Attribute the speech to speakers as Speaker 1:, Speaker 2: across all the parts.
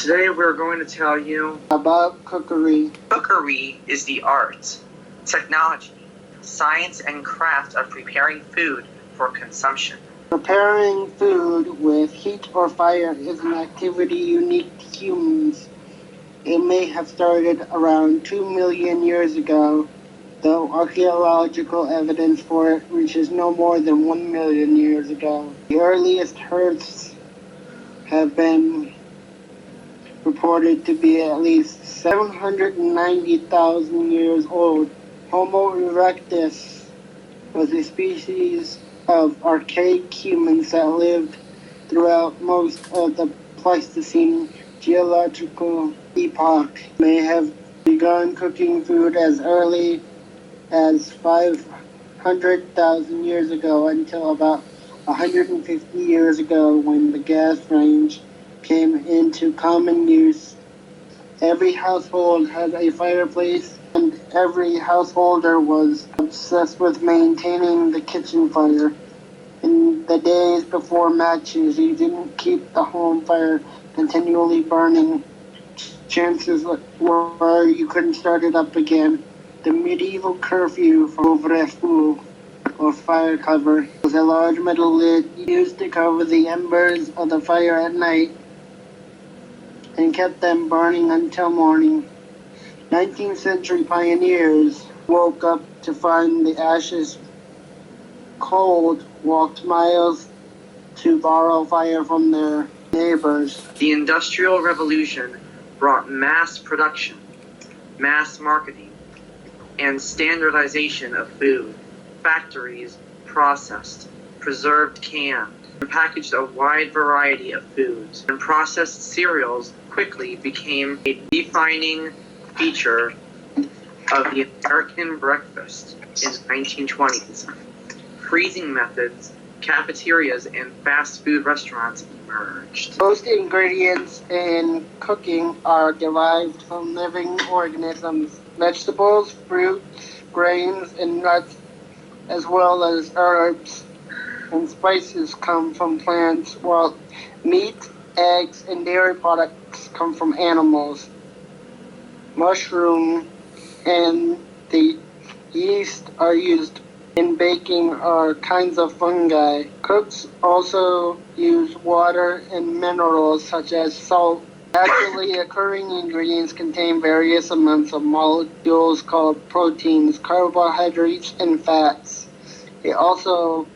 Speaker 1: Today we're going to tell you
Speaker 2: about cookery.
Speaker 1: Cookery is the art, technology, science, and craft of preparing food for consumption.
Speaker 2: Preparing food with heat or fire is an activity unique to humans. It may have started around 2 million years ago, though archaeological evidence for it reaches no more than 1 million years ago. The earliest hearths have been reported to be at least 790,000 years old. Homo erectus was a species of archaic humans that lived throughout most of the Pleistocene geological epoch. May have begun cooking food as early as 500,000 years ago until about 150 years ago when the gas range came into common use. Every household had a fireplace, and every householder was obsessed with maintaining the kitchen fire. In the days before matches, you didn't keep the home fire continually burning. Chances were you couldn't start it up again. The medieval curfew for ouvre-feu, or fire cover, was a large metal lid used to cover the embers of the fire at night and kept them burning until morning. 19th century pioneers woke up to find the ashes cold, walked miles to borrow fire from their neighbors.
Speaker 1: The Industrial Revolution brought mass production, mass marketing, and standardization of food. Factories processed, preserved, canned, and packaged a wide variety of foods, and processed cereals quickly became a defining feature of the American breakfast in the 1920s. Freezing methods, cafeterias, and fast food restaurants emerged.
Speaker 2: Most ingredients in cooking are derived from living organisms. Vegetables, fruits, grains, and nuts, as well as herbs and spices, come from plants, while meat, eggs, and dairy products come from animals. Mushroom and the yeast are used in baking are kinds of fungi. Cooks also use water and minerals such as salt. Naturally occurring ingredients contain various amounts of molecules called proteins, carbohydrates, and fats. They also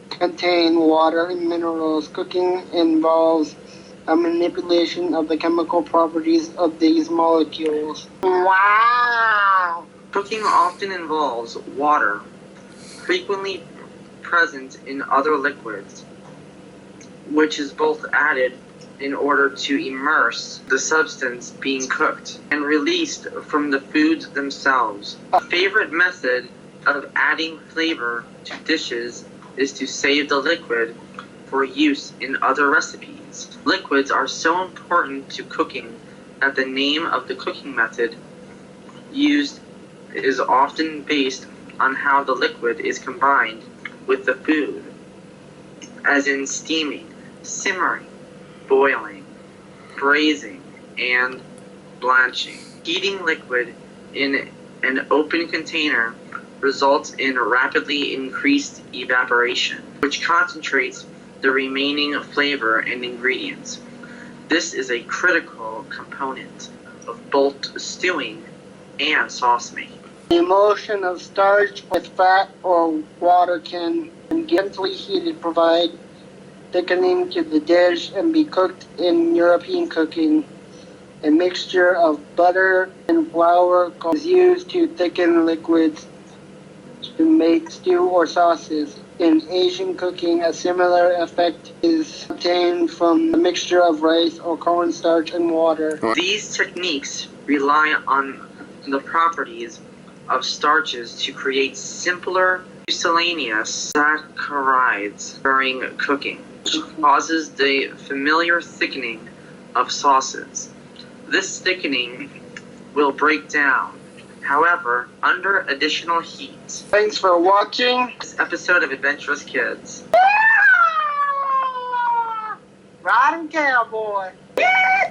Speaker 2: contain water and minerals. Cooking involves a manipulation of the chemical properties of these molecules. Wow!
Speaker 1: Cooking often involves water, frequently present in other liquids, which is both added in order to immerse the substance being cooked and released from the foods themselves. A favorite method of adding flavor to dishes is to save the liquid for use in other recipes. Liquids are so important to cooking that the name of the cooking method used is often based on how the liquid is combined with the food, as in steaming, simmering, boiling, braising, and blanching. Heating liquid in an open container results in rapidly increased evaporation, which concentrates the remaining flavor and ingredients. This is a critical component of both stewing and sauce making.
Speaker 2: The emulsion of starch with fat or water can, when gently heated, provide thickening to the dish and be cooked in European cooking. A mixture of butter and flour is used to thicken liquids to make stew or sauces. In Asian cooking, a similar effect is obtained from a mixture of rice or cornstarch and water.
Speaker 1: These techniques rely on the properties of starches to create simpler miscellaneous saccharides during cooking, which causes the familiar thickening of sauces. This thickening will break down, however, under additional heat.
Speaker 2: Thanks for watching
Speaker 1: this episode of Adventurous Kids.
Speaker 2: Riding Cowboy. Yeah,